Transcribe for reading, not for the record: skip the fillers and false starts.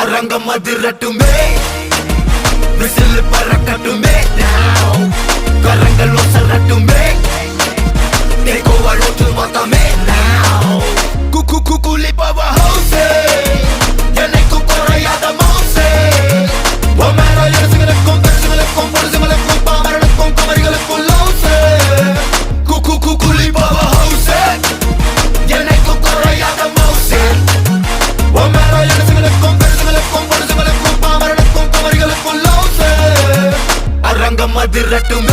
அரங்கம் அதிரட்டுமே, விசில் பறக்கட்டுமே, கரங்கள் ஒசரட்டுமே, தேக்கோவளோட்டு மொத்தமே குக்கு குக்குலி பவ ஹவுசே, என்னைக்கும் குறையாத மவுசே, ஒமேர எழுசுகளுக்கும் பெருசுகளுக்கும் பொருசுகளுக்கும் பாமரனுக்கும் குமரிகளுக்கும் லவுசே, குக்கு குக்குலி பவ ஹவுசே, என்னைக்கும் குறையாத மவுசே, ஒமேர எழுசுகளுக்கும் பெருசுகளுக்கும் பொருசுகளுக்கும் பாமரனுக்கும் குமரிகளுக்கும் லவுசே, அரங்கம் அதிரட்டுமே.